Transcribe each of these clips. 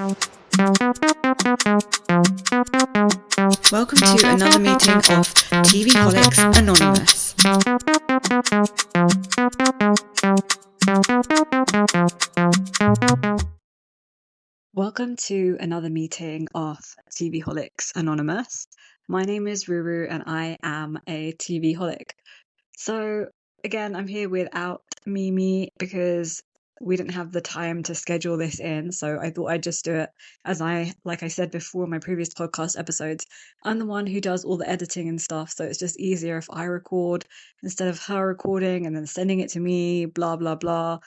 Welcome to another meeting of TVholics Anonymous. Welcome to another meeting of TVholics Anonymous. My name is Ruru and I am a TVholic. So again, I'm here without Mimi because we didn't have the time to schedule this in. So I thought I'd just do it like I said before in my previous podcast episodes, I'm the one who does all the editing and stuff. So it's just easier if I record instead of her recording and then sending it to me, blah, blah, blah.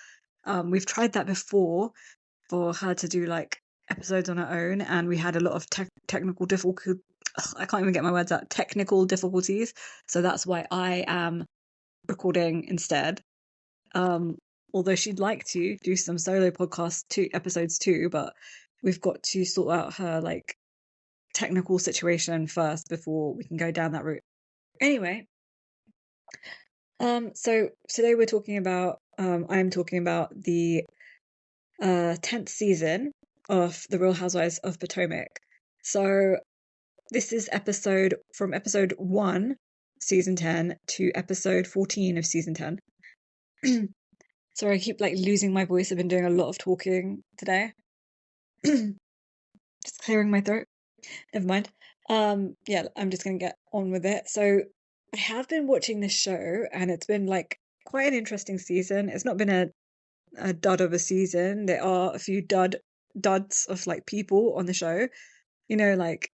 We've tried that before for her to do like episodes on her own, and we had a lot of technical difficulties. I can't even get my words out. Technical difficulties. So that's why I am recording instead. Although she'd like to do some solo podcast episodes too, but we've got to sort out her like technical situation first before we can go down that route. Anyway, so today we're talking about I'm talking about the 10th season of The Real Housewives of Potomac. So this is from episode 1, season 10 to episode 14 of season 10. Sorry, I keep like losing my voice. I've been doing a lot of talking today. Just clearing my throat. Never mind. Yeah, I'm just gonna get on with it. So I have been watching this show and it's been like quite an interesting season. It's not been a dud of a season. There are a few duds of like people on the show, like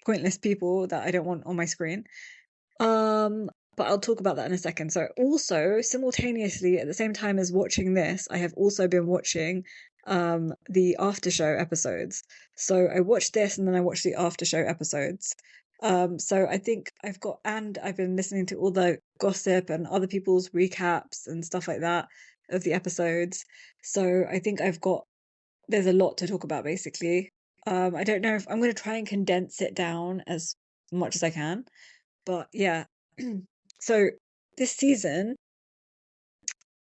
pointless people that I don't want on my screen. But I'll talk about that in a second. So also simultaneously at the same time as watching this, I have also been watching the after show episodes. So I watched this and then I watched the after show episodes. So I think I've been listening to all the gossip and other people's recaps and stuff like that of the episodes. So I think there's a lot to talk about basically. I don't know if I'm going to try and condense it down as much as I can, but yeah. So this season,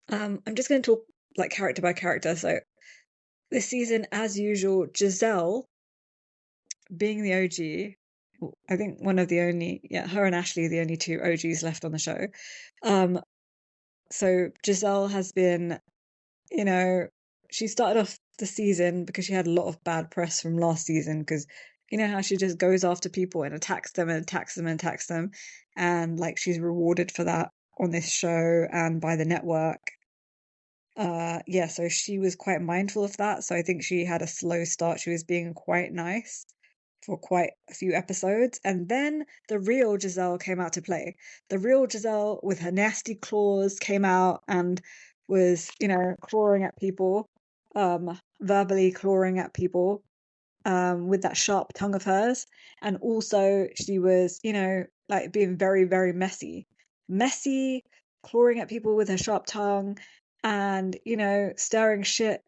I'm just going to talk like character by character. So this season, as usual, Gizelle being the OG, I think one of the only, her and Ashley are the only two OGs left on the show. So Gizelle has been, she started off the season because she had a lot of bad press from last season because you know how she just goes after people and attacks them and attacks them and attacks them, and like she's rewarded for that on this show and by the network. So she was quite mindful of that. So I think she had a slow start. She was being quite nice for quite a few episodes, and then the real Gizelle came out to play. The real Gizelle with her nasty claws came out and was, clawing at people, verbally clawing at people, with that sharp tongue of hers. And also she was, like being very, very messy, clawing at people with her sharp tongue and, stirring shit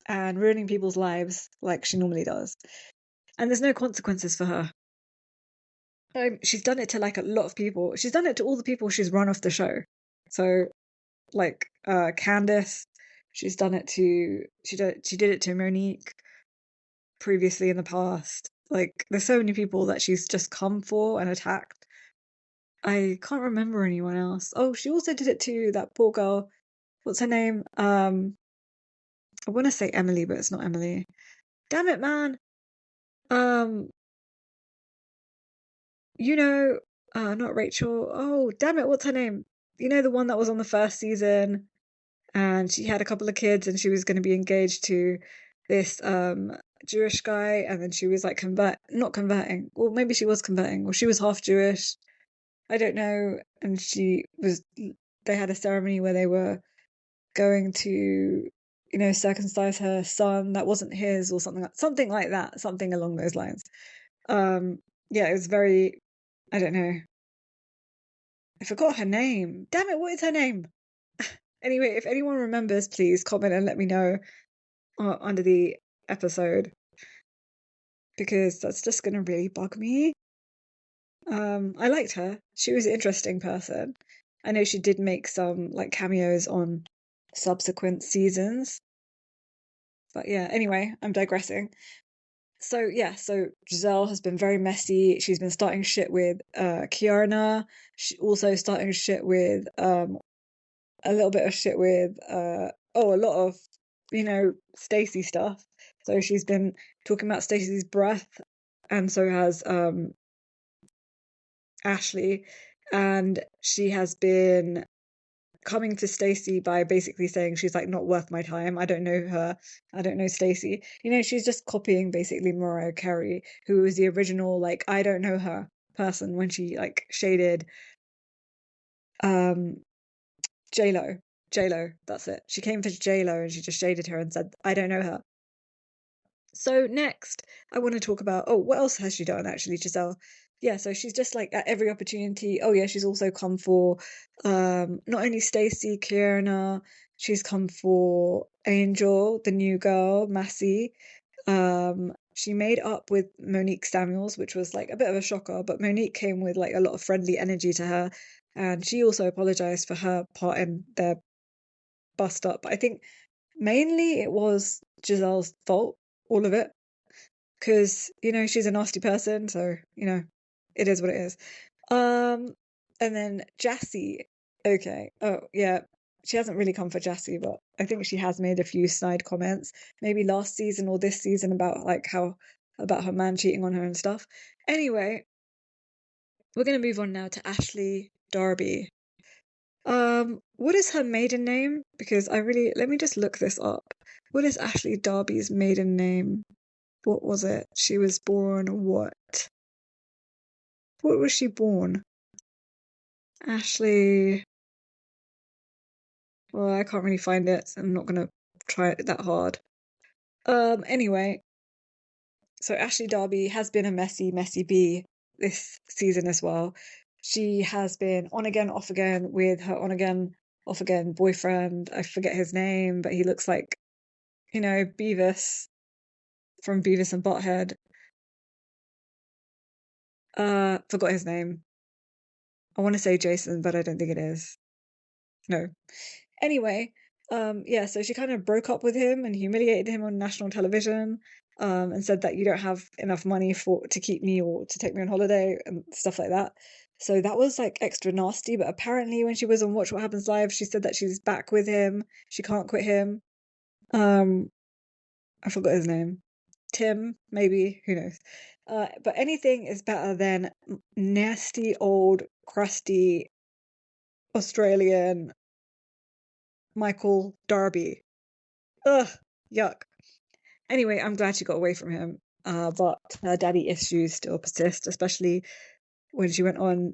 and ruining people's lives like she normally does. And there's no consequences for her. She's done it to like a lot of people. She's done it to all the people she's run off the show. So like Candace, she's done it to she did it to Monique previously in the past. Like there's so many people that she's just come for and attacked. I can't remember anyone else. Oh, she also did it to that poor girl. What's her name? I want to say Emily, but it's not Emily. Damn it, man. Not Rachel. Oh, damn it, what's her name? The one that was on the first season and she had a couple of kids and she was going to be engaged to this Jewish guy, and then she was like not converting. Well, maybe she was converting, or she was half Jewish. I don't know. And they had a ceremony where they were going to, circumcise her son that wasn't his or something like that, something along those lines. It was very, I don't know. I forgot her name. Damn it, what is her name? Anyway, if anyone remembers, please comment and let me know under the episode, because that's just going to really bug me. I liked her. She was an interesting person. I know she did make some like cameos on subsequent seasons. But yeah, anyway, I'm digressing. So yeah, so Gizelle has been very messy. She's been starting shit with Keiarna. She also starting shit with a little bit of shit with a lot of Stacey stuff. So she's been talking about Stacey's breath, and so has Ashley, and she has been coming to Stacey by basically saying she's like not worth my time. I don't know her. I don't know Stacey. She's just copying basically Mariah Carey, who was the original like I don't know her person when she like shaded um J-Lo. J-Lo, that's it. She came for J-Lo and she just shaded her and said, I don't know her. So next, I want to talk about, what else has she done actually, Gizelle? Yeah, so she's just like at every opportunity. Oh yeah, she's also come for not only Stacey, Keiarna, she's come for Angel, the new girl, Massey. She made up with Monique Samuels, which was like a bit of a shocker, but Monique came with like a lot of friendly energy to her, and she also apologized for her part in their bust up. I think mainly it was Giselle's fault, all of it, because she's a nasty person, so it is what it is. And then Jassy, okay, oh yeah, she hasn't really come for Jassy, but I think she has made a few snide comments, maybe last season or this season about like how about her man cheating on her and stuff. Anyway, we're gonna move on now to Ashley Darby. What is her maiden name? Because let me just look this up. What is Ashley Darby's maiden name? What was it? She was born what? What was she born? Ashley. Well, I can't really find it, so I'm not gonna try it that hard. Anyway, so Ashley Darby has been a messy, messy bee this season as well. She has been on again, off again with her on again, off again boyfriend. I forget his name, but he looks like, Beavis from Beavis and Butthead. Forgot his name. I want to say Jason, but I don't think it is. No. Anyway, yeah, so she kind of broke up with him and humiliated him on national television, and said that you don't have enough money to keep me or to take me on holiday and stuff like that. So that was like extra nasty, but apparently when she was on Watch What Happens Live, she said that she's back with him. She can't quit him. Um, I forgot his name. Tim, maybe, who knows. But anything is better than nasty old crusty Australian Michael Darby. Ugh, yuck. Anyway, I'm glad she got away from him. But her daddy issues still persist, especially when she went on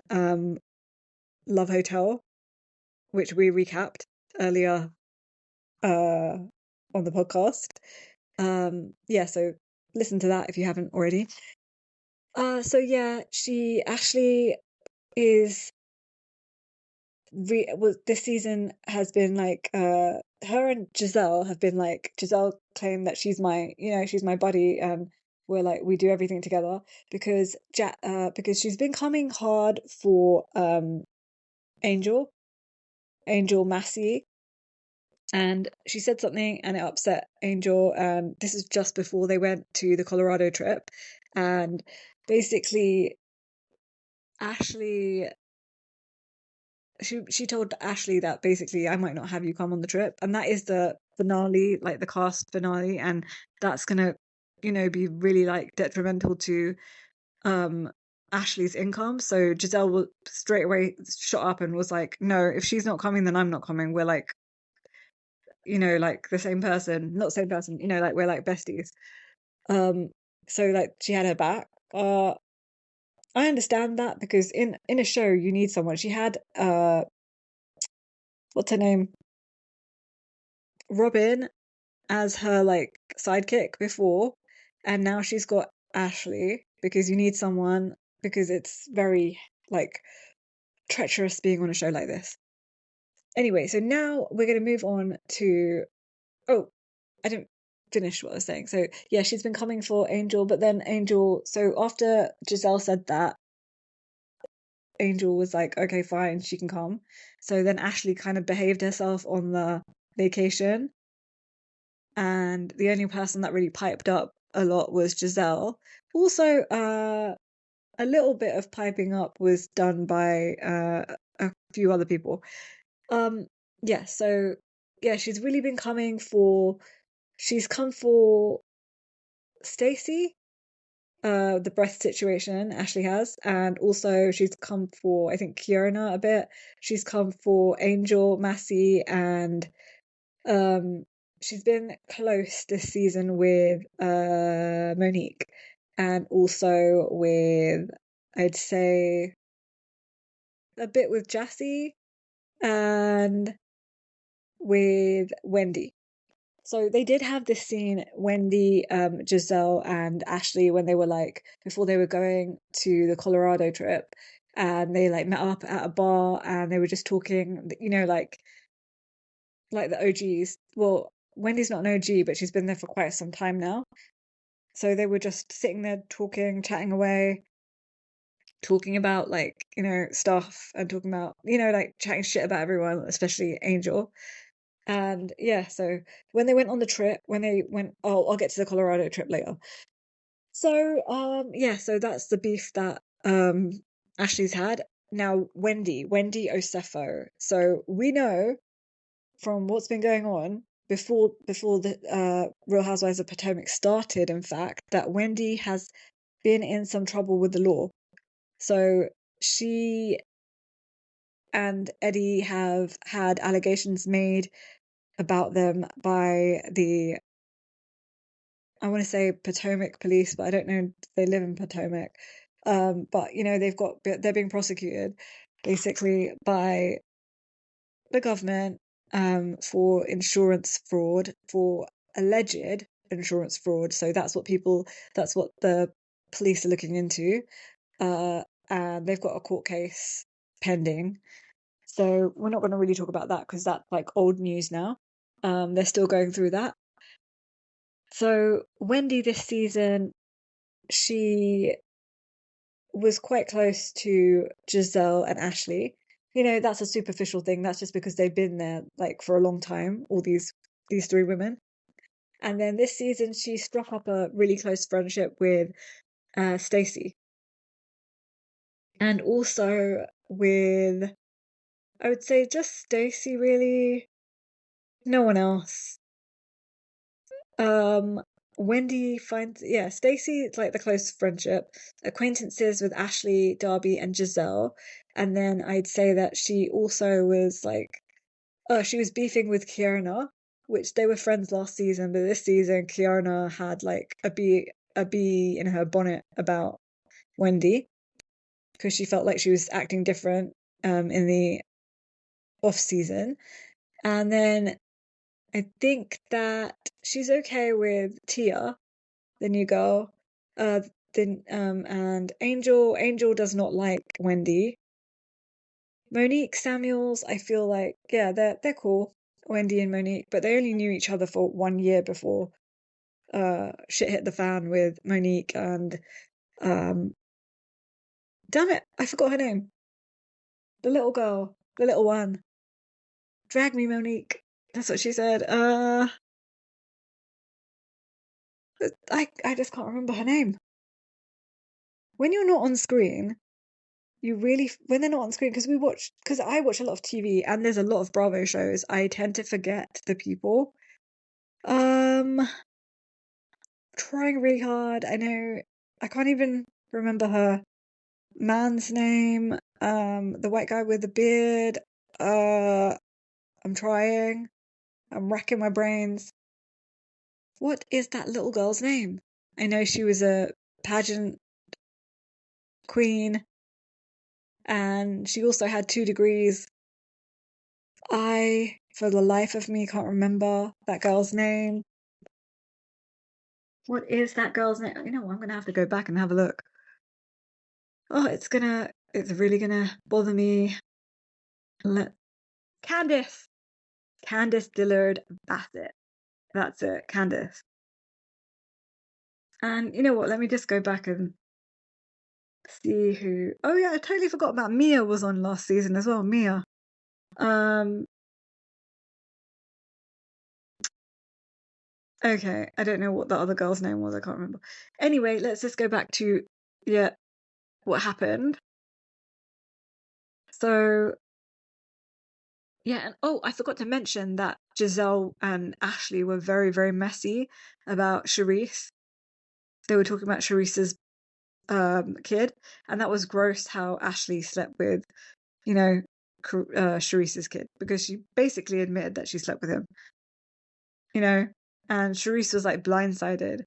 Love Hotel, which we recapped earlier on the podcast. Yeah, so listen to that if you haven't already. So yeah, Ashley is this season has been like her and Gizelle have been like Gizelle claimed that she's my buddy, and we're like we do everything together because because she's been coming hard for Angel Massey, and she said something and it upset Angel, and this is just before they went to the Colorado trip, and basically Ashley she told Ashley that basically I might not have you come on the trip, and that is the finale, like the cast finale, and that's gonna, be really like detrimental to um Ashley's income. So Gizelle will straight away shot up and was like, no, if she's not coming, then I'm not coming. We're like, like the same person, not same person, like we're like besties. Um, so like she had her back. I understand that because in a show you need someone. She had what's her name? Robin as her like sidekick before, and now she's got Ashley because you need someone because it's very like treacherous being on a show like this. Anyway, so now we're going to move on to I didn't finish what I was saying. So yeah, she's been coming for Angel, but then Angel, so after Gizelle said that, Angel was like, okay, fine, she can come. So then Ashley kind of behaved herself on the vacation, and the only person that really piped up a lot was Gizelle. Also, a little bit of piping up was done by a few other people. Yeah, so yeah, she's really been coming for. She's come for Stacey, the breath situation Ashley has, and also she's come for, I think, Keiarna a bit. She's come for Angel, Massey, and she's been close this season with Monique, and also with, I'd say, a bit with Jassy and with Wendy. So they did have this scene, Wendy, Gizelle, and Ashley, when they were like, before they were going to the Colorado trip, and they like met up at a bar and they were just talking, like the OGs. Well, Wendy's not an OG, but she's been there for quite some time now. So they were just sitting there talking, chatting away, talking about like, stuff and talking about, like chatting shit about everyone, especially Angel. And yeah, so when they went on the trip, I'll get to the Colorado trip later. So, yeah, so that's the beef that Ashley's had. Now, Wendy Osefo. So we know from what's been going on before the Real Housewives of Potomac started, in fact, that Wendy has been in some trouble with the law. So she and Eddie have had allegations made about them by the, I want to say Potomac police, but I don't know if they live in Potomac. But they're being prosecuted basically by the government for insurance fraud, for alleged insurance fraud. So that's what the police are looking into. And they've got a court case pending. So we're not going to really talk about that because that's like old news now. They're still going through that. So Wendy this season, she was quite close to Gizelle and Ashley. That's a superficial thing. That's just because they've been there like for a long time, all these three women. And then this season, she struck up a really close friendship with Stacey, and also with, I would say, just Stacey. Really, no one else. Um, Wendy finds, yeah, Stacey, it's like the close friendship, acquaintances with Ashley, Darby, and Gizelle. And then I'd say that she also was like, oh, she was beefing with Keiarna, which they were friends last season, but this season Keiarna had like a bee in her bonnet about Wendy because she felt like she was acting different in the off season. And then I think that she's okay with Tia, the new girl. And Angel does not like Wendy. Monique Samuels, I feel like, yeah, they're cool, Wendy and Monique, but they only knew each other for 1 year before shit hit the fan with Monique and damn it, I forgot her name. The little girl, the little one. Drag me, Monique. That's what she said. I just can't remember her name. When you're not on screen, when they're not on screen, because I watch a lot of TV and there's a lot of Bravo shows, I tend to forget the people. Trying really hard. I know I can't even remember her man's name. The white guy with the beard. I'm trying. I'm racking my brains. What is that little girl's name? I know she was a pageant queen, and she also had 2 degrees. I, for the life of me, can't remember that girl's name. What is that girl's name? You know what? I'm gonna have to go back and have a look. Oh, it's really gonna bother me. Candice. Candice Dillard Bassett. That's it, Candice. And you know what? Let me just go back and see who. Oh yeah, I totally forgot about Mia was on last season as well. Mia. Um, Okay, I don't know what the other girl's name was. I can't remember. Anyway, let's just go back to what happened. So yeah, and oh, I forgot to mention that Gizelle and Ashley were very, very messy about Charisse. They were talking about Charisse's kid, and that was gross how Ashley slept with, you know, Charisse's kid because she basically admitted that she slept with him, you know, and Charisse was like blindsided.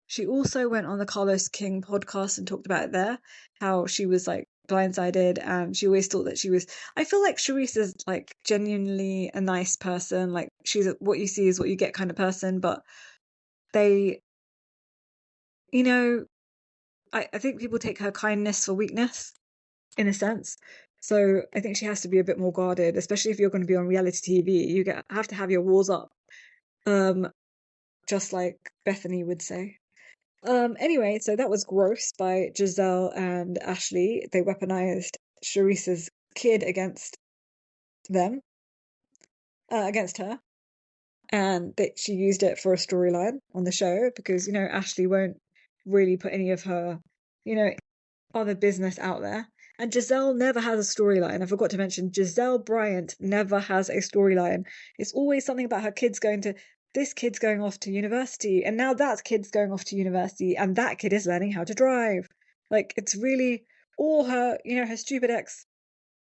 She also went on the Carlos King podcast and talked about it there, how she was like blindsided and she always thought that she was. I feel like Charisse is like genuinely a nice person. Like she's what you see is what you get kind of person, but they, you know, I think people take her kindness for weakness in a sense. So I think she has to be a bit more guarded, especially if you're going to be on reality TV. Have to have your walls up, um, just like Bethany would say. Anyway, so that was gross by Gizelle and Ashley. They weaponized Charisse's kid against them, against her, and that she used it for a storyline on the show because Ashley won't really put any of her, you know, other business out there. And Gizelle never has a storyline. I forgot to mention Gizelle Bryant never has a storyline. It's always something about her kids going to this kid's going off to university, and now that kid's going off to university, and that kid is learning how to drive. Like it's really or her stupid ex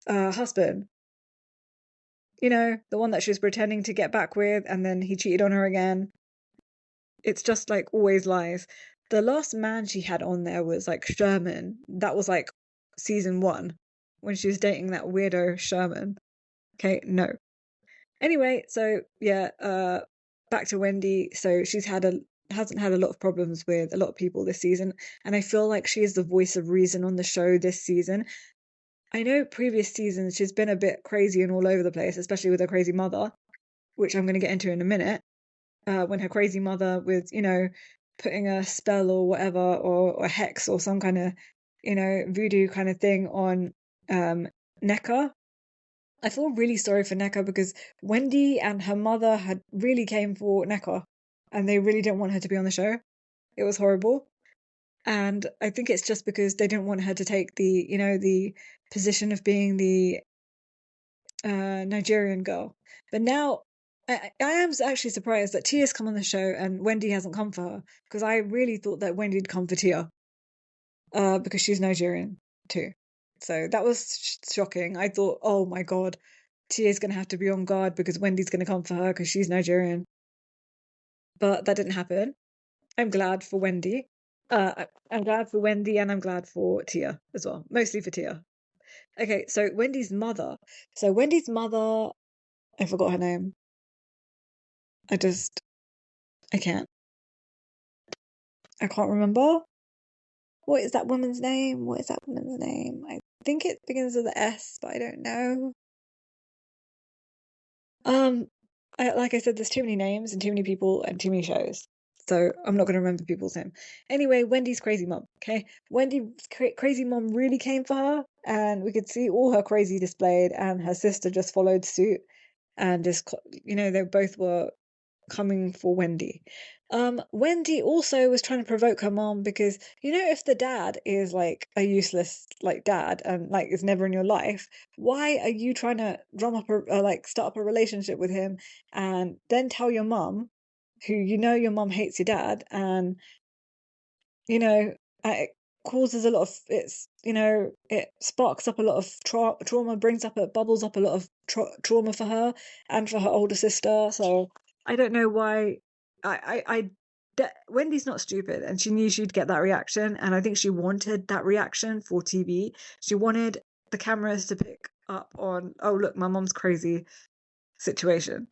husband, the one that she was pretending to get back with, and then he cheated on her again. It's just like always lies. The last man she had on there was like Sherman. That was like season 1 when she was dating that weirdo Sherman. Okay, no. Anyway, so yeah, back to Wendy. So she's hasn't had a lot of problems with a lot of people this season, and I feel like she is the voice of reason on the show this season. I know previous seasons she's been a bit crazy and all over the place, especially with her crazy mother, which I'm going to get into in a minute. When her crazy mother was, putting a spell or whatever, or a hex or some kind of, voodoo kind of thing on Necker. I feel really sorry for Necker because Wendy and her mother had really came for Necker and they really didn't want her to be on the show. It was horrible. And I think it's just because they didn't want her to take the position of being the Nigerian girl. But now I am actually surprised that Tia's come on the show and Wendy hasn't come for her because I really thought that Wendy'd come for Tia because she's Nigerian too. So that was shocking. I thought, oh my God, Tia's going to have to be on guard because Wendy's going to come for her because she's Nigerian. But that didn't happen. I'm glad for Wendy. I'm glad for Wendy and I'm glad for Tia as well. Mostly for Tia. Okay, so Wendy's mother. So Wendy's mother, I forgot her name. I can't. I can't remember. What is that woman's name? What is that woman's name? I think it begins with an S, but I don't know. Like I said, there's too many names and too many people and too many shows. So I'm not going to remember people's name. Anyway, Wendy's crazy mom, okay? Wendy's crazy mom really came for her, and we could see all her crazy displayed, and her sister just followed suit, and just, they both were coming for Wendy. Wendy also was trying to provoke her mom because if the dad is like a useless like dad and like is never in your life, why are you trying to drum up like start up a relationship with him and then tell your mom, who your mom hates your dad, and it causes a lot of it sparks up a lot of trauma, brings up bubbles up a lot of trauma for her and for her older sister. So I don't know why. Wendy's not stupid, and she knew she'd get that reaction, and I think she wanted that reaction for TV. She wanted the cameras to pick up on, oh look, my mom's crazy situation.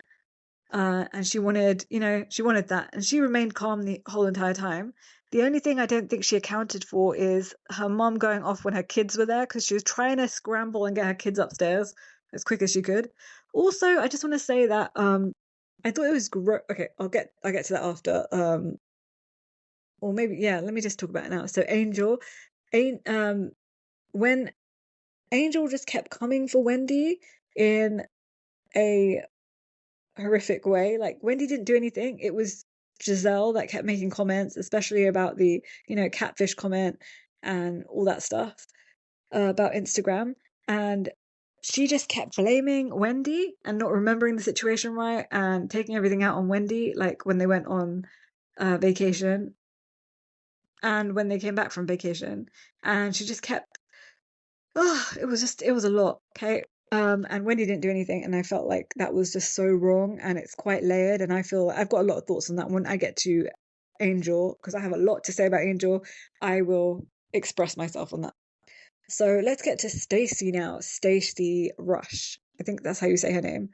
And she wanted that, and she remained calm the whole entire time. The only thing I don't think she accounted for is her mom going off when her kids were there, because she was trying to scramble and get her kids upstairs as quick as she could. Also, I just want to say that I thought it was great. Okay, I'll get to that after. Or maybe let me just talk about it now. So when Angel just kept coming for Wendy in a horrific way. Like Wendy didn't do anything. It was Gizelle that kept making comments, especially about the, catfish comment and all that stuff about Instagram. And she just kept blaming Wendy and not remembering the situation right and taking everything out on Wendy, like when they went on vacation and when they came back from vacation. And she just kept, it was a lot. Okay. And Wendy didn't do anything, and I felt like that was just so wrong, and it's quite layered. And I feel I've got a lot of thoughts on that. When I get to Angel, because I have a lot to say about Angel, I will express myself on that. So let's get to Stacey now. Stacey Rush. I think that's how you say her name.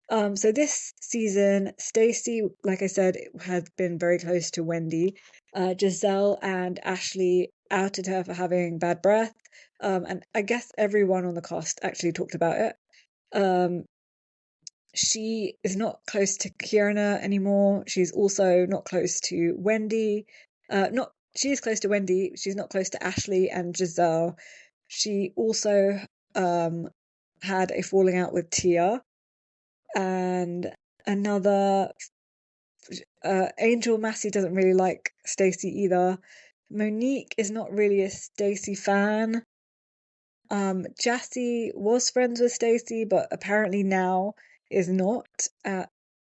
So this season, Stacey, like I said, had been very close to Wendy. Gizelle and Ashley outed her for having bad breath. And I guess everyone on the cast actually talked about it. She is not close to Keiarna anymore. She's also not close to Wendy. She is close to Wendy. She's not close to Ashley and Gizelle. She also had a falling out with Tia, and another Angel Massey doesn't really like Stacey either. Monique is not really a Stacey fan. Jassy was friends with Stacey, but apparently now is not,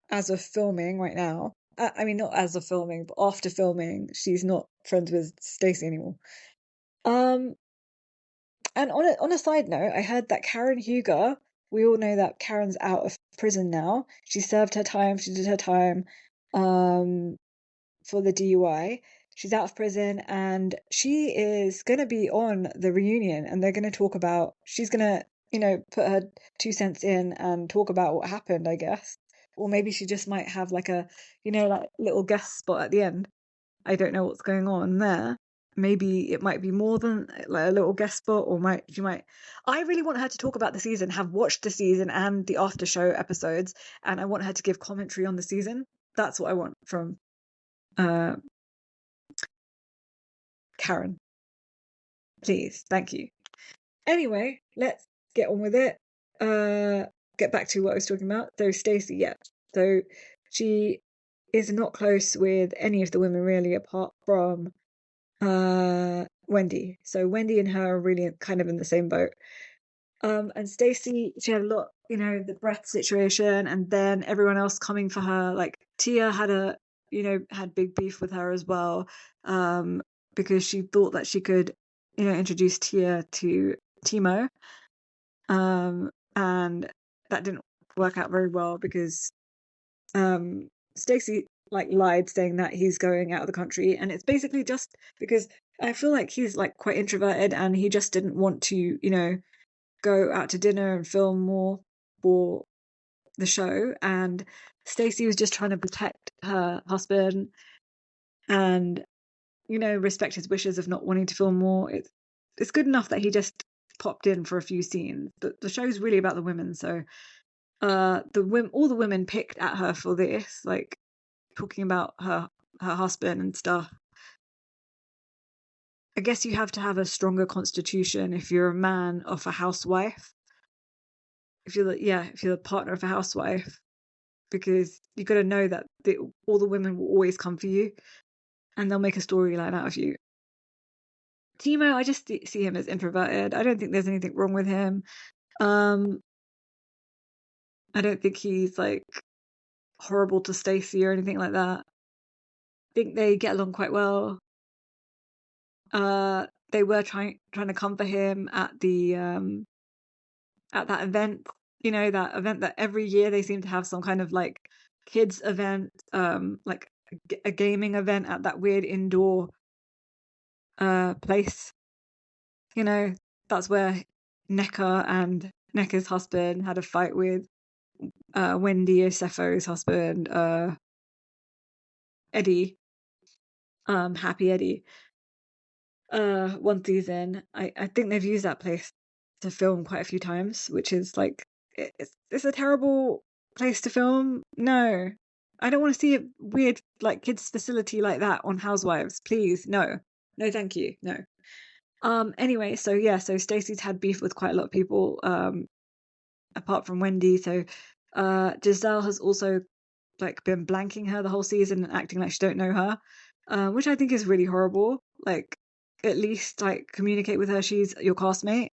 as of filming right now. I mean, not as of filming, but after filming, she's not friends with Stacey anymore. And on a side note, I heard that Karen Huger, we all know that Karen's out of prison now. She served her time, she did her time for the DUI. She's out of prison, and she is going to be on the reunion, and they're going to talk about, she's going to, put her 2 cents in and talk about what happened, I guess. Or maybe she just might have like a, like little guest spot at the end. I don't know what's going on there. Maybe it might be more than like a little guest spot, or she might. I really want her to talk about the season, have watched the season and the after show episodes, and I want her to give commentary on the season. That's what I want from Karen. Please, thank you. Anyway, let's get on with it. Get back to what I was talking about. So Stacey, yeah. So she is not close with any of the women really, apart from Wendy. So Wendy and her are really kind of in the same boat. And Stacey, she had a lot, the breath situation, and then everyone else coming for her. Like Tia had had big beef with her as well, because she thought that she could, introduce Tia to Timo. And that didn't work out very well because Stacey lied, saying that he's going out of the country, and it's basically just because I feel like he's quite introverted, and he just didn't want to, go out to dinner and film more for the show. And Stacey was just trying to protect her husband and, respect his wishes of not wanting to film more. It's good enough that he just popped in for a few scenes. The show's really about the women, so all the women picked at her for this, talking about her husband and stuff. I guess you have to have a stronger constitution if you're a man of a housewife. If you're the partner of a housewife, because you got to know that all the women will always come for you, and they'll make a storyline out of you. Timo, I just see him as introverted. I don't think there's anything wrong with him. I don't think he's horrible to Stacey or anything like that. I think they get along quite well. They were trying to comfort him at the at that event, that event that every year they seem to have some kind of kids event, like a gaming event at that weird indoor place. That's where Necker and Necker's husband had a fight with Wendy Osefo's husband, Eddie, Happy Eddie. One season, I think they've used that place to film quite a few times, which is it's a terrible place to film. No, I don't want to see a weird kids facility like that on Housewives. Please, no, thank you, no. Anyway, so Stacey's had beef with quite a lot of people, apart from Wendy. So Gizelle has also like been blanking her the whole season and acting like she don't know her, which I think is really horrible. Like, at least like communicate with her. She's your castmate.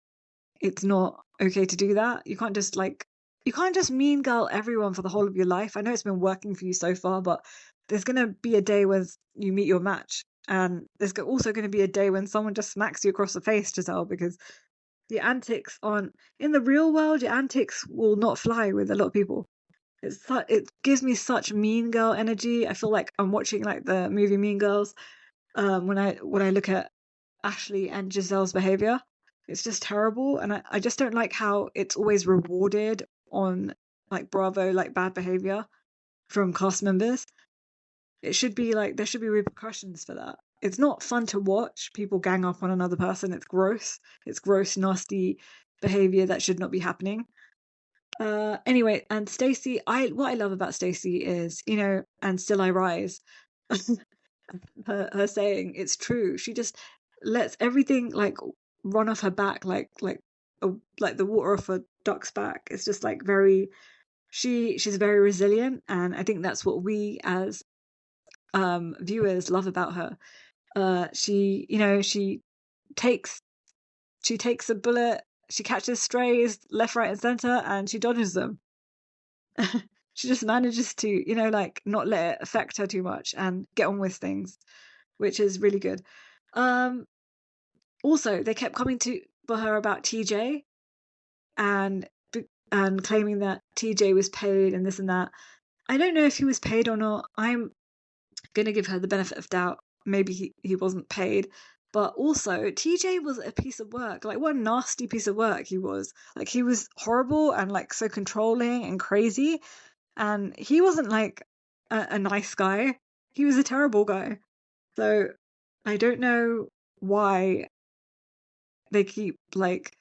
It's not okay to do that. You can't just mean girl everyone for the whole of your life. I know it's been working for you so far, but there's gonna be a day when you meet your match, and there's also gonna be a day when someone just smacks you across the face, Giselle, because your antics on in the real world, your antics will not fly with a lot of people. It gives me such mean girl energy. I feel like I'm watching like the movie Mean Girls. When I look at Ashley and Giselle's behavior, it's just terrible, and I just don't like how it's always rewarded on like Bravo, like bad behavior from cast members. It should be like there should be repercussions for that. It's not fun to watch people gang up on another person. It's gross. It's gross, nasty behavior that should not be happening. Anyway, and Stacey, what I love about Stacey is, and still I rise. her saying it's true. She just lets everything like run off her back like the water off a duck's back. It's just like she's very resilient, and I think that's what we as viewers love about her. She takes a bullet, she catches strays left, right, and center, and she dodges them. She just manages to, like not let it affect her too much and get on with things, which is really good. Also, they kept coming for her about TJ and claiming that TJ was paid and this and that. I don't know if he was paid or not. I'm gonna give her the benefit of doubt. Maybe he wasn't paid. But also, TJ was a piece of work. Like, what a nasty piece of work he was. Like, he was horrible and like so controlling and crazy. And he wasn't like a nice guy. He was a terrible guy. So I don't know why they keep like,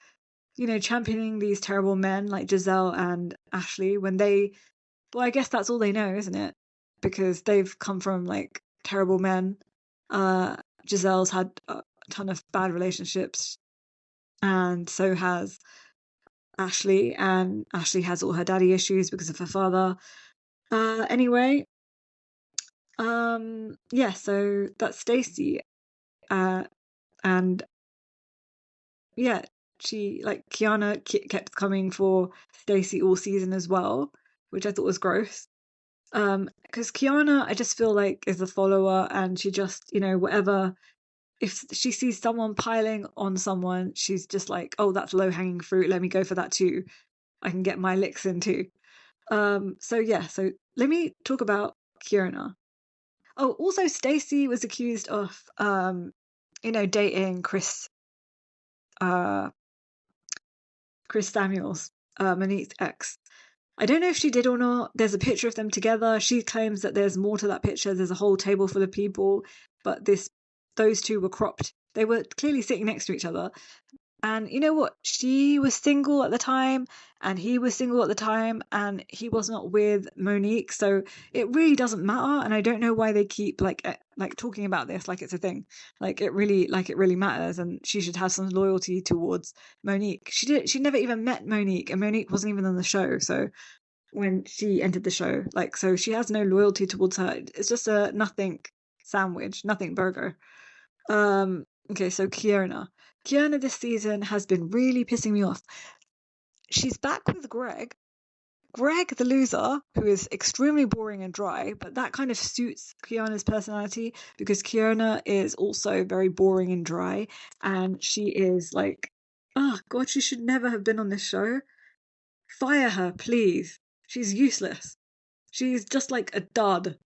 championing these terrible men like Gizelle and Ashley when well, I guess that's all they know, isn't it? Because they've come from like terrible men. Giselle's had a ton of bad relationships, and so has Ashley, and Ashley has all her daddy issues because of her father. Anyway, yeah, so that's Stacey. And yeah, she like Keiarna kept coming for Stacey all season as well, which I thought was gross. Because Keiarna, I just feel like is a follower, and she just, whatever. If she sees someone piling on someone, she's just like, oh, that's low hanging fruit. Let me go for that too. I can get my licks in too. So yeah, so let me talk about Keiarna. Oh, also Stacey was accused of, dating uh, Chris Samuels, Monique's ex. I don't know if she did or not. There's a picture of them together. She claims that there's more to that picture. There's a whole table full of people, but those two were cropped. They were clearly sitting next to each other. And you know what? She was single at the time, and he was single at the time, and he was not with Monique. So it really doesn't matter. And I don't know why they keep like talking about this like it's a thing. Like it really matters, and she should have some loyalty towards Monique. She never even met Monique, and Monique wasn't even on the show. So when she entered the show, so she has no loyalty towards her. It's just a nothing sandwich, nothing burger. Okay, so Keiarna this season has been really pissing me off. She's back with Greg the loser, who is extremely boring and dry, but that kind of suits Keiarna's personality because Keiarna is also very boring and dry, and she is like, oh god, she should never have been on this show. Fire her, please. She's useless. She's just like a dud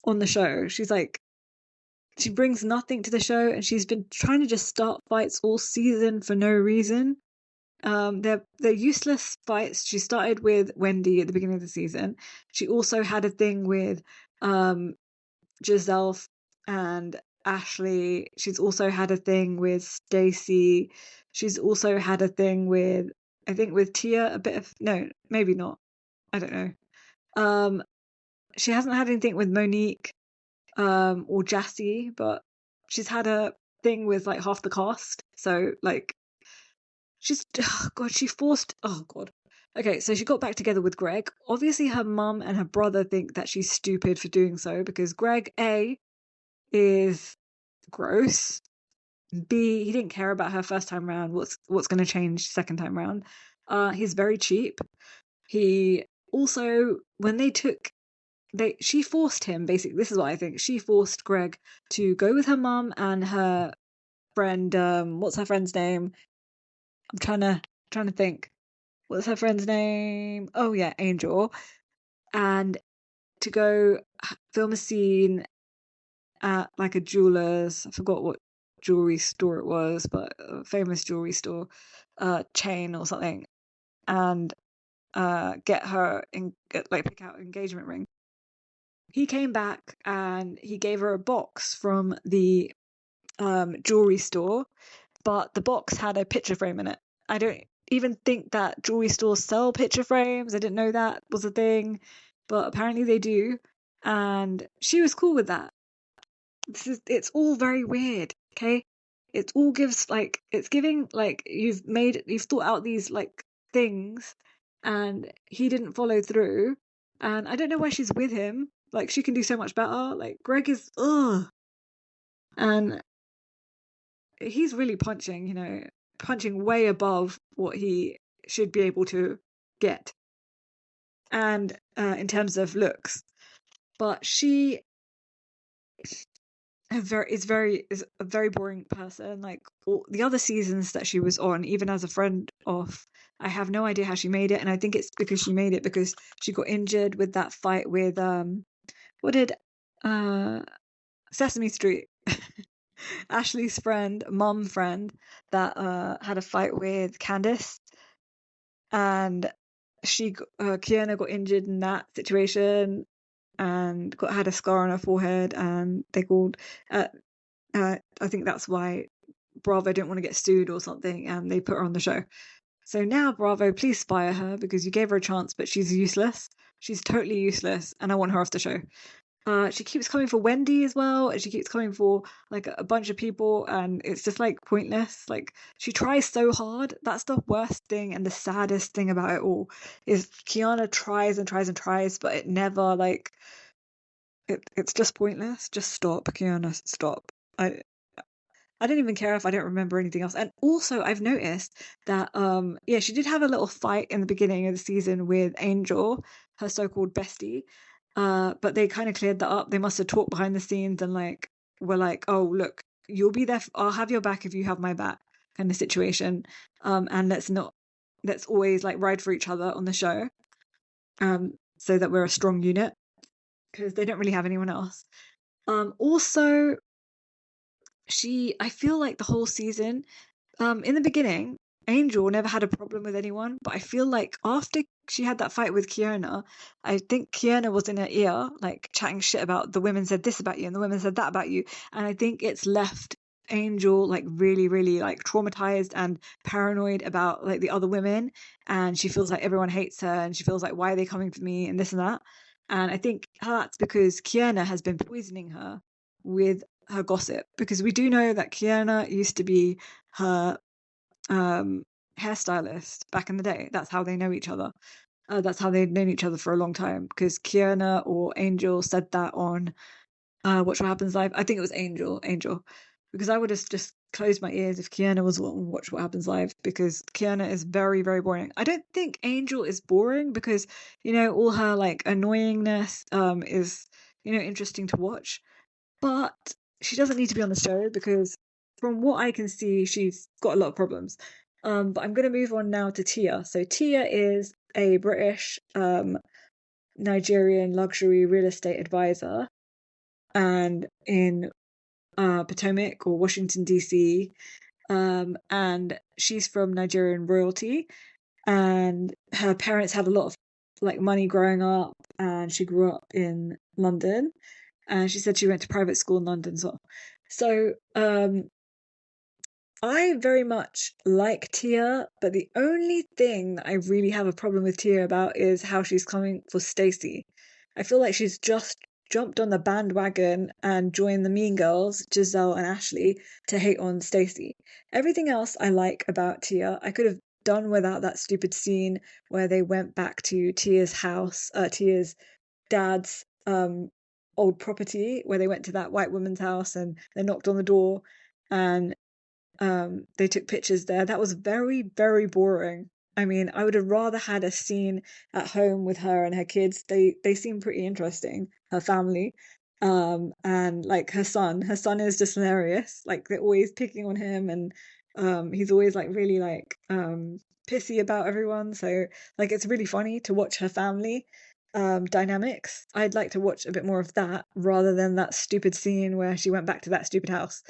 on the show. She brings nothing to the show, and she's been trying to just start fights all season for no reason. They're useless fights. She started with Wendy at the beginning of the season. She also had a thing with Gizelle and Ashley. She's also had a thing with Stacey. She's also had a thing with, I think, with Tia. A bit of, no, maybe not. I don't know. She hasn't had anything with Monique or Jassy, but she's had a thing with like half the cast. So like she's, oh god, she forced, oh god, Okay, so she got back together with Greg. Obviously, her mum and her brother think that she's stupid for doing so because Greg, A, is gross. B, he didn't care about her first time round. What's going to change second time round? He's very cheap. He also, when she forced him, basically, this is what I think. She forced Greg to go with her mum and her friend, what's her friend's name? I'm trying to think. What's her friend's name? Oh yeah, Angel. And to go film a scene at like a jeweler's, I forgot what jewelry store it was, but a famous jewelry store, chain or something, and get her pick out an engagement ring. He came back and he gave her a box from the jewelry store, but the box had a picture frame in it. I don't even think that jewelry stores sell picture frames. I didn't know that was a thing, but apparently they do. And she was cool with that. It's all very weird, okay? It all gives like it's giving like you've thought out these like things and he didn't follow through. And I don't know why she's with him. Like she can do so much better. Like Greg is ugh. And he's really punching way above what he should be able to get. And in terms of looks. But she is a very boring person. Like all the other seasons that she was on, even as a friend of, I have no idea how she made it, and I think it's because she made it because she got injured with that fight with what did Sesame Street Ashley's mum friend that had a fight with Candace, and Keiarna got injured in that situation and had a scar on her forehead, and they called I think that's why Bravo didn't want to get sued or something, and they put her on the show. So now, Bravo, please fire her because you gave her a chance, but she's useless. She's totally useless, and I want her off the show. She keeps coming for Wendy as well, and she keeps coming for like a bunch of people, and it's just like pointless. Like she tries so hard. That's the worst thing and the saddest thing about it all is Keiarna tries and tries and tries, but it never like it's just pointless. Just stop, Keiarna, stop. I don't even care if I don't remember anything else. And also, I've noticed that, yeah, she did have a little fight in the beginning of the season with Angel, her so-called bestie. But they kind of cleared that up. They must have talked behind the scenes and like were like, "Oh, look, you'll be there. I'll have your back if you have my back," kind of situation. And let's always like ride for each other on the show. So that we're a strong unit because they don't really have anyone else. Also, I feel like the whole season, in the beginning, Angel never had a problem with anyone, but I feel like after she had that fight with Keiarna, I think Keiarna was in her ear, like chatting shit about the women said this about you and the women said that about you, and I think it's left Angel like really, really like traumatized and paranoid about like the other women, and she feels like everyone hates her, and she feels like why are they coming for me and this and that, and I think that's because Keiarna has been poisoning her with her gossip, because we do know that Keiarna used to be her hairstylist back in the day. That's how they know each other. That's how they've known each other for a long time, because Keiarna or Angel said that on Watch What Happens Live. I think it was Angel, because I would have just closed my ears if Keiarna was on Watch What Happens Live, because Keiarna is very, very boring. I don't think Angel is boring because, all her like annoyingness is, interesting to watch. But she doesn't need to be on the show because from what I can see, she's got a lot of problems. But I'm going to move on now to Tia. So Tia is a British Nigerian luxury real estate advisor, and in Potomac or Washington DC, and she's from Nigerian royalty, and her parents had a lot of like money growing up, and she grew up in London, and she said she went to private school in London as well. So I very much like Tia, but the only thing that I really have a problem with Tia about is how she's coming for Stacey. I feel like she's just jumped on the bandwagon and joined the Mean Girls, Gizelle and Ashley, to hate on Stacey. Everything else I like about Tia. I could have done without that stupid scene where they went back to Tia's house, Tia's dad's old property, where they went to that white woman's house and they knocked on the door and they took pictures there. That was very, very boring. I mean, I would have rather had a scene at home with her and her kids. They seem pretty interesting, her family. And like her son is just hilarious. Like they're always picking on him and he's always like really like pissy about everyone. So like it's really funny to watch her family dynamics. I'd like to watch a bit more of that rather than that stupid scene where she went back to that stupid house.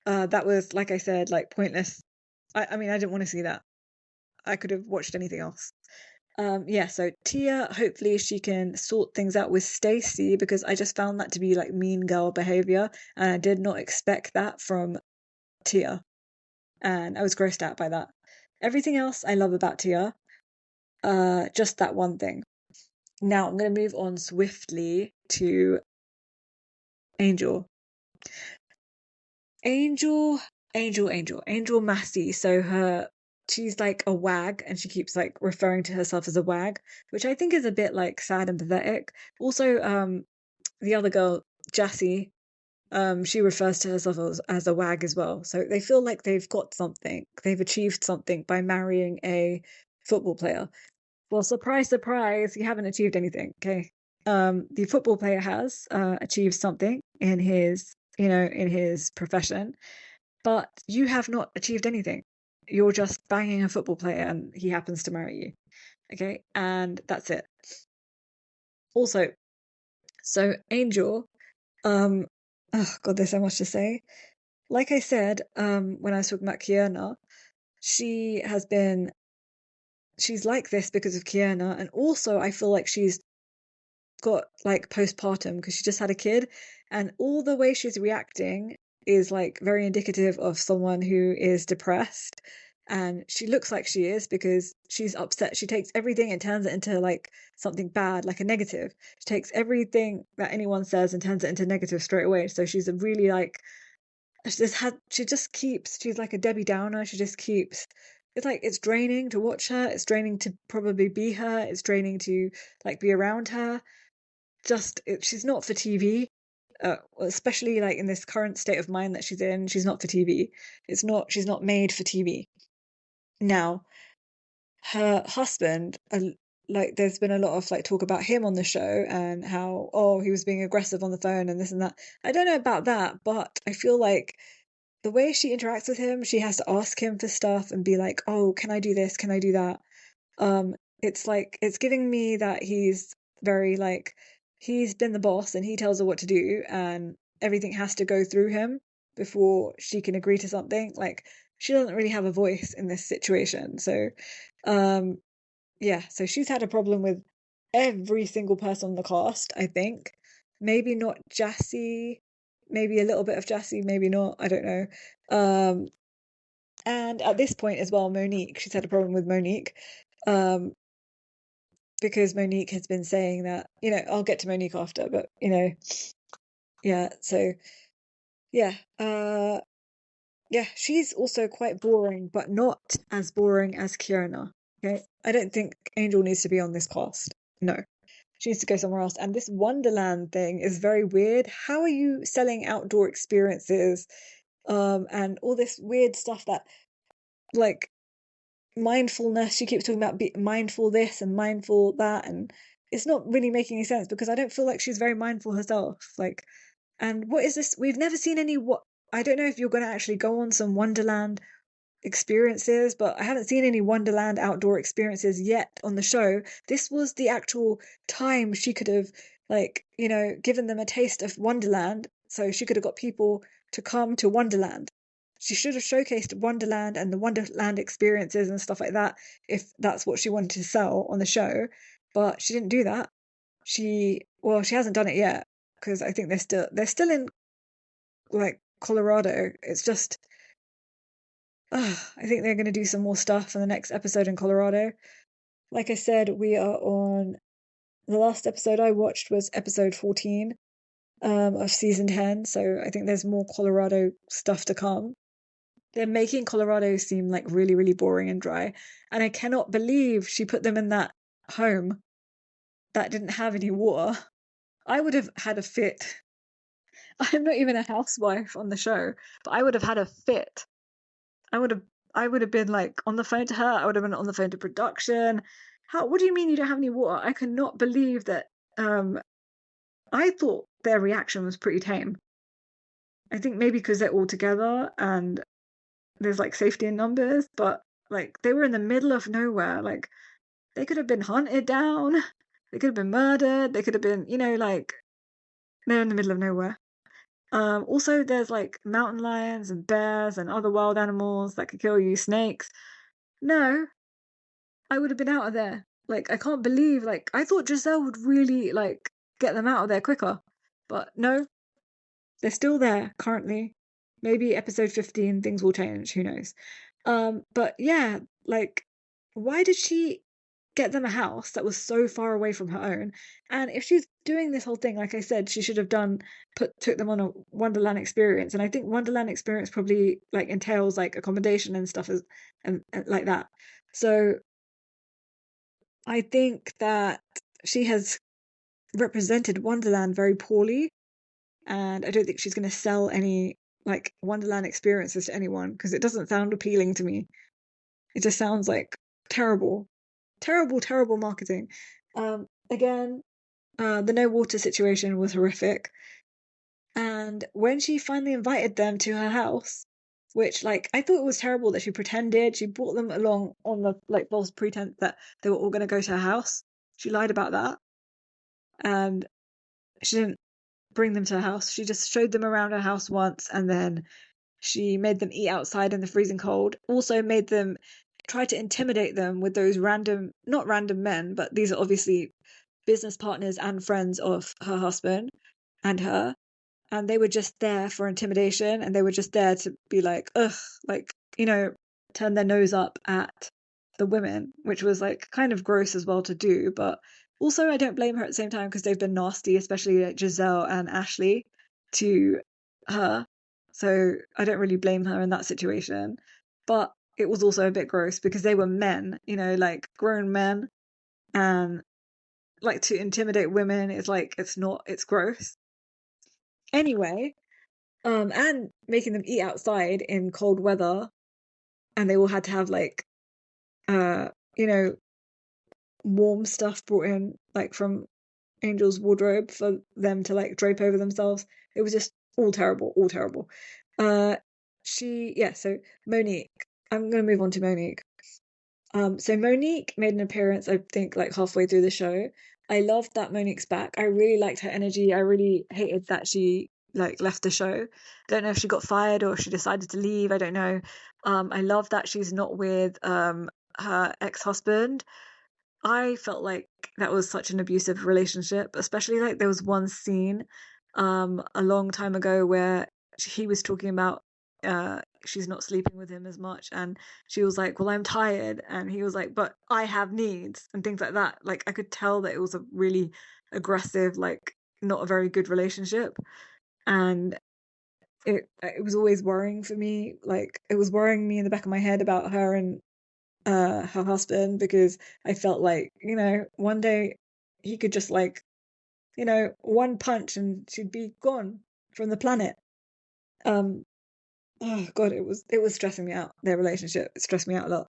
That was, like I said, like pointless. I mean, I didn't want to see that. I could have watched anything else. Yeah, so Tia, hopefully she can sort things out with Stacey because I just found that to be like mean girl behavior and I did not expect that from Tia. And I was grossed out by that. Everything else I love about Tia, just that one thing. Now I'm going to move on swiftly to Angel. Angel Massey. So she's like a wag and she keeps like referring to herself as a wag, which I think is a bit like sad and pathetic. Also, the other girl, Jassy, she refers to herself as a wag as well. So they feel like they've got something, they've achieved something by marrying a football player. Well, surprise, surprise, you haven't achieved anything, okay? The football player has achieved something in his profession, but you have not achieved anything. You're just banging a football player and he happens to marry you. Okay, and that's it. Also, so Angel, oh god, there's so much to say. Like I said, when I was talking about Keiarna, she's like this because of Keiarna, and also I feel like she's got like postpartum because she just had a kid, and all the way she's reacting is like very indicative of someone who is depressed. And she looks like she is because she's upset. She takes everything and turns it into like something bad, like a negative. She takes everything that anyone says and turns it into negative straight away. So she's a really like she's like a Debbie Downer. She just keeps it's like it's draining to watch her. It's draining to probably be her. It's draining to like be around her. She's not for TV. Especially like in this current state of mind that she's in, she's not for TV. She's not made for TV. Now, her husband, like there's been a lot of like talk about him on the show and how, oh, he was being aggressive on the phone and this and that. I don't know about that, but I feel like the way she interacts with him, she has to ask him for stuff and be like, oh, can I do this? Can I do that? It's like it's giving me that he's very like he's been the boss and he tells her what to do and everything has to go through him before she can agree to something. Like she doesn't really have a voice in this situation. So um yeah, so she's had a problem with every single person on the cast, I think. Maybe not Jassy, maybe a little bit of Jassy, maybe not, I don't know. And at this point as well, Monique, she's had a problem with Monique. Um, because Monique has been saying that, I'll get to Monique after, but yeah, so yeah, yeah, she's also quite boring, but not as boring as Keiarna. Okay, I don't think Angel needs to be on this cast. No, she needs to go somewhere else. And this Wonderland thing is very weird. How are you selling outdoor experiences, and all this weird stuff that, like, mindfulness? She keeps talking about be mindful this and mindful that, and it's not really making any sense because I don't feel like she's very mindful herself. Like, and what is this? We've never seen any. What I don't know if you're going to actually go on some Wonderland experiences, but I haven't seen any Wonderland outdoor experiences yet on the show. This was the actual time she could have, like, given them a taste of Wonderland, so she could have got people to come to Wonderland. She should have showcased Wonderland and the Wonderland experiences and stuff like that if that's what she wanted to sell on the show, but she didn't do that. She hasn't done it yet because I think they're still in like Colorado. It's just I think they're going to do some more stuff in the next episode in Colorado. Like I said, we are on the last episode I watched was episode 14 of season 10, so I think there's more Colorado stuff to come. they're making Colorado seem like really, really boring and dry. And I cannot believe she put them in that home that didn't have any water. I would have had a fit. I'm not even a housewife on the show, but I would have had a fit. I would have I would have been like on the phone to her. I would have been on the phone to production. What do you mean you don't have any water? I cannot believe that. I thought their reaction was pretty tame. I think maybe because they're all together and there's like safety in numbers, but like they were in the middle of nowhere. Like they could have been hunted down, they could have been murdered, they could have been, like they're in the middle of nowhere. Also, there's like mountain lions and bears and other wild animals that could kill you, snakes. No, I would have been out of there. Like I can't believe. Like I thought Gizelle would really like get them out of there quicker, but no, they're still there currently. Maybe episode 15 things will change, who knows. But yeah, like why did she get them a house that was so far away from her own? And if she's doing this whole thing, like I said, she should have took them on a Wonderland experience. And I think Wonderland experience probably like entails like accommodation and stuff and like that. So I think that she has represented Wonderland very poorly, and I don't think she's going to sell any like Wonderland experiences to anyone because it doesn't sound appealing to me. It just sounds like terrible, terrible, terrible marketing. Again, the no water situation was horrific, and when she finally invited them to her house, which like I thought it was terrible that she brought them along on the like false pretense that they were all going to go to her house. She lied about that, and she didn't bring them to her house. She just showed them around her house once, and then she made them eat outside in the freezing cold. Also made them try to intimidate them with those not random men, but these are obviously business partners and friends of her husband and her. And they were just there for intimidation, and they were just there to be like, ugh, like, turn their nose up at the women, which was like kind of gross as well to do. But also, I don't blame her at the same time because they've been nasty, especially like Gizelle and Ashley to her. So I don't really blame her in that situation. But it was also a bit gross because they were men, like grown men, and like to intimidate women is like it's gross. Anyway, and making them eat outside in cold weather, and they all had to have like uh, you know, warm stuff brought in like from Angel's wardrobe for them to like drape over themselves. It was just all terrible, all terrible. Uh, so Monique. I'm gonna move on to Monique. So Monique made an appearance, I think, like halfway through the show. I loved that Monique's back. I really liked her energy. I really hated that she like left the show. I don't know if she got fired or if she decided to leave. I don't know. I love that she's not with her ex-husband. I felt like that was such an abusive relationship, especially like there was one scene a long time ago where he was talking about she's not sleeping with him as much, and she was like, well, I'm tired, and he was like, but I have needs and things like that. Like I could tell that it was a really aggressive, like not a very good relationship, and it was always worrying for me. Like it was worrying me in the back of my head about her and her husband, because I felt like, one day he could just like, one punch and she'd be gone from the planet. Um oh god, it was stressing me out, their relationship. It stressed me out a lot.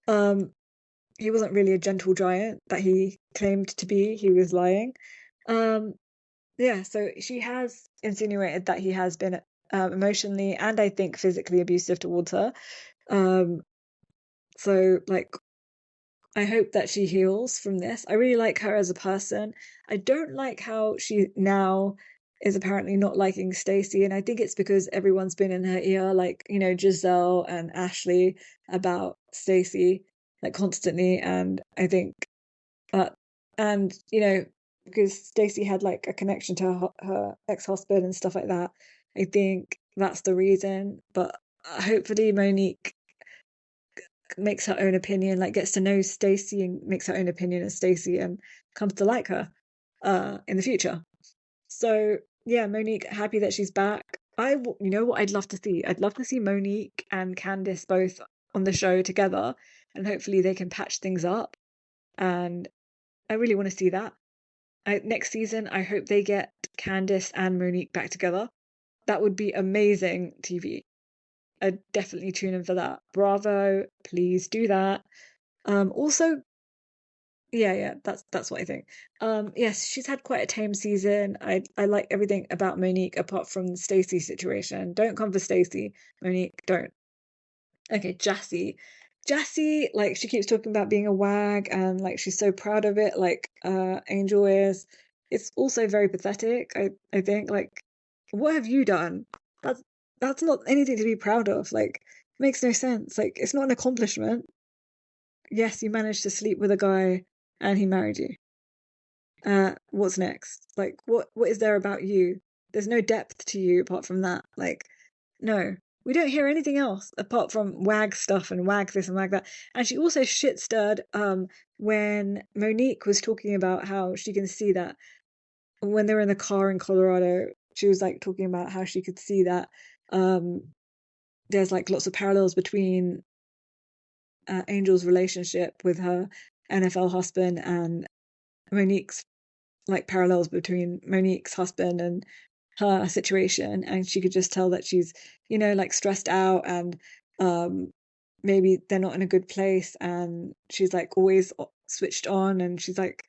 Um he wasn't really a gentle giant that he claimed to be. He was lying. Yeah, so she has insinuated that he has been emotionally and I think physically abusive towards her. So like I hope that she heals from this. I really like her as a person. I don't like how she now is apparently not liking Stacey, and I think it's because everyone's been in her ear, like, Gizelle and Ashley about Stacey, like constantly, and I think that, and because Stacey had like a connection to her ex-husband and stuff like that, I think that's the reason. But hopefully Monique makes her own opinion, like gets to know Stacey and makes her own opinion of Stacey and comes to like her in the future. So yeah, Monique, happy that she's back. you know what I'd love to see? I'd love to see Monique and Candice both on the show together, and hopefully they can patch things up. And I really want to see that. Next season, I hope they get Candice and Monique back together. That would be amazing TV. I'd definitely tune in for that. Bravo, please do that. Also, yeah, that's what I think. Yes, she's had quite a tame season. I like everything about Monique apart from the Stacey situation. Don't come for Stacey, Monique, don't. Okay, Jassy. Jassy, like she keeps talking about being a wag and like she's so proud of it, like Angel is. It's also very pathetic, I think. Like, what have you done? That's that's not anything to be proud of. Like, it makes no sense. Like, it's not an accomplishment. Yes, you managed to sleep with a guy and he married you. What's next? Like, what is there about you? There's no depth to you apart from that. Like, no, we don't hear anything else apart from wag stuff and wag this and wag that. And she also shit stirred when Monique was talking about how she can see that when they were in the car in Colorado, she was like talking about how she could see that um there's like lots of parallels between Angel's relationship with her NFL husband and Monique's, like parallels between Monique's husband and her situation, and she could just tell that she's, like stressed out and um maybe they're not in a good place, and she's like always switched on, and she's like,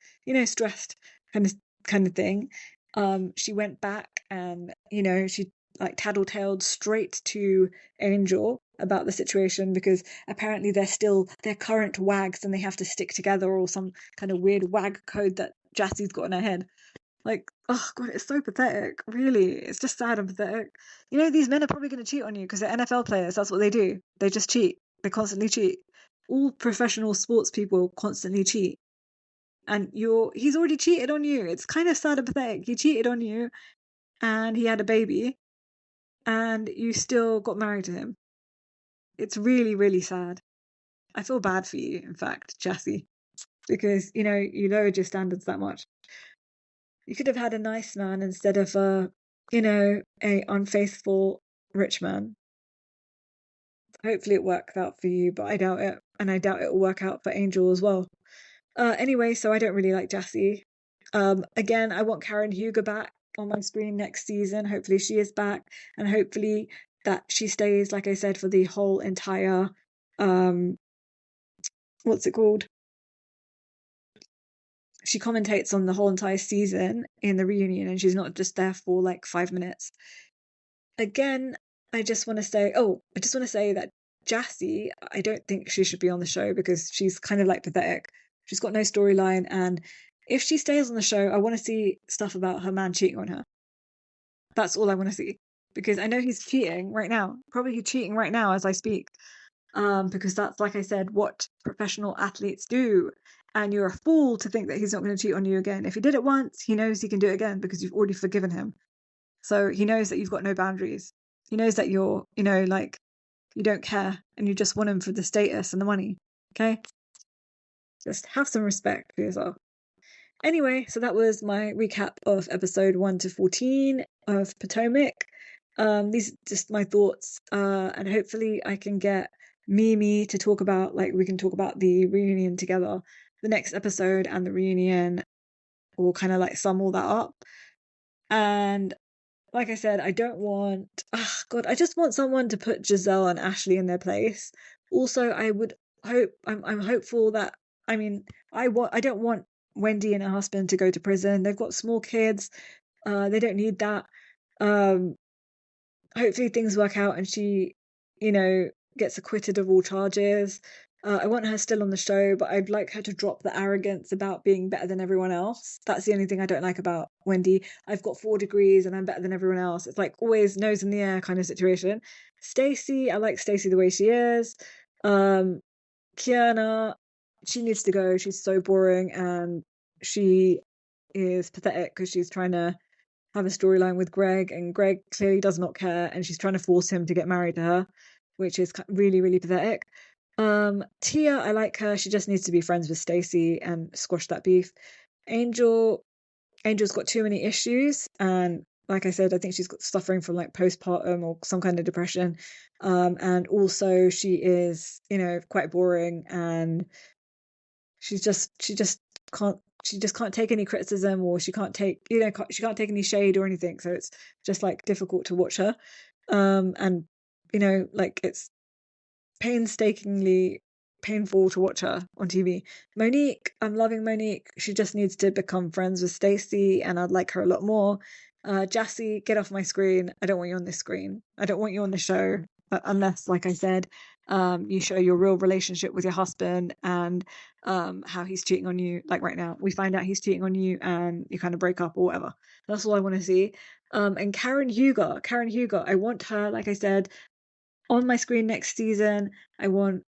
stressed kind of thing. She went back and she like tattletaled straight to Angel about the situation because apparently they're current wags and they have to stick together, or some kind of weird wag code that Jassy's got in her head. Like, oh god, it's so pathetic. Really, it's just sad and pathetic. These men are probably going to cheat on you because they're NFL players. That's what they do. They just cheat. They constantly cheat. All professional sports people constantly cheat. And he's already cheated on you. It's kind of sad and pathetic. He cheated on you and he had a baby and you still got married to him. It's really, really sad. I feel bad for you, in fact, Jassy, because, you lowered your standards that much. You could have had a nice man instead of a unfaithful rich man. Hopefully it works out for you, but I doubt it. And I doubt it will work out for Angel as well. Anyway, so I don't really like Jassy. Again, I want Karen Huger back on my screen next season. Hopefully she is back, and hopefully that she stays, like I said, for the whole entire what's it called? She commentates on the whole entire season in the reunion, and she's not just there for like 5 minutes. Again, I just want to say that Jassy, I don't think she should be on the show because she's kind of like pathetic. She's got no storyline, and if she stays on the show, I want to see stuff about her man cheating on her. That's all I want to see, because I know he's cheating right now. Probably he's cheating right now as I speak. Because that's, like I said, what professional athletes do. And you're a fool to think that he's not going to cheat on you again. If he did it once, he knows he can do it again because you've already forgiven him. So he knows that you've got no boundaries. He knows that you're, like, you don't care and you just want him for the status and the money. Okay? Just have some respect for yourself. Anyway, so that was my recap of episode 1 to 14 of Potomac. These are just my thoughts, and hopefully I can get Mimi to talk about, like, we can talk about the reunion together. The next episode and the reunion will kind of like sum all that up. And like I said, I don't want, I just want someone to put Gizelle and Ashley in their place. Also, I would hope, I'm hopeful that, I don't want Wendy and her husband to go to prison. They've got small kids. They don't need that. Hopefully things work out and she, gets acquitted of all charges. I want her still on the show, but I'd like her to drop the arrogance about being better than everyone else. That's the only thing I don't like about Wendy. I've got 4 degrees and I'm better than everyone else. It's like always nose in the air kind of situation. Stacey, I like Stacey the way she is. Keiarna, she needs to go. She's so boring and she is pathetic because she's trying to have a storyline with Greg, and Greg clearly does not care, and she's trying to force him to get married to her, which is really, really pathetic. Tia, I like her. She just needs to be friends with Stacey and squash that beef. Angel's got too many issues, and like I said, I think she's suffering from like postpartum or some kind of depression. And also she is, quite boring, and she just can't take any criticism, or she can't take, she can't take any shade or anything. So it's just like difficult to watch her. And like it's painstakingly painful to watch her on TV. Monique, I'm loving Monique. She just needs to become friends with Stacey, and I'd like her a lot more. Jassy, get off my screen. I don't want you on this screen. I don't want you on the show unless, like I said, you show your real relationship with your husband, and how he's cheating on you. Like right now, we find out he's cheating on you, and you kind of break up or whatever. That's all I want to see. And Karen Huger, I want her, like I said, on my screen next season. I want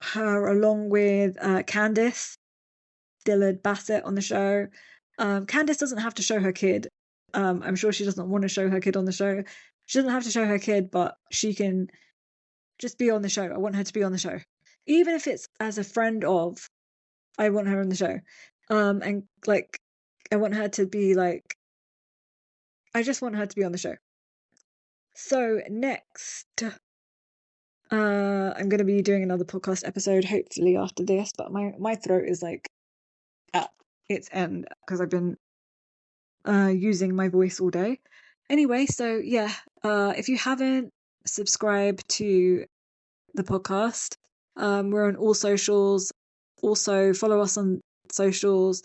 her along with Candice Dillard Bassett on the show. Candice doesn't have to show her kid. I'm sure she doesn't want to show her kid on the show. She doesn't have to show her kid, but she can just be on the show. I want her to be on the show. Even if it's as a friend of, I want her on the show. And like, I want her to be like, I just want her to be on the show. So next, I'm going to be doing another podcast episode, hopefully after this, but my throat is like at its end because I've been using my voice all day. Anyway, so yeah, if you haven't subscribed to the podcast, we're on all socials. Also, follow us on socials.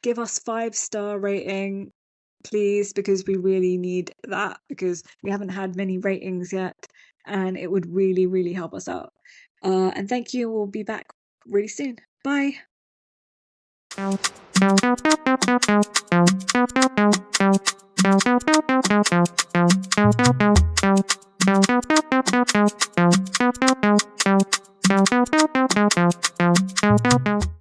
Give us 5-star rating, please, because we really need that, because we haven't had many ratings yet, and it would really, really help us out. And thank you. We'll be back really soon. Bye.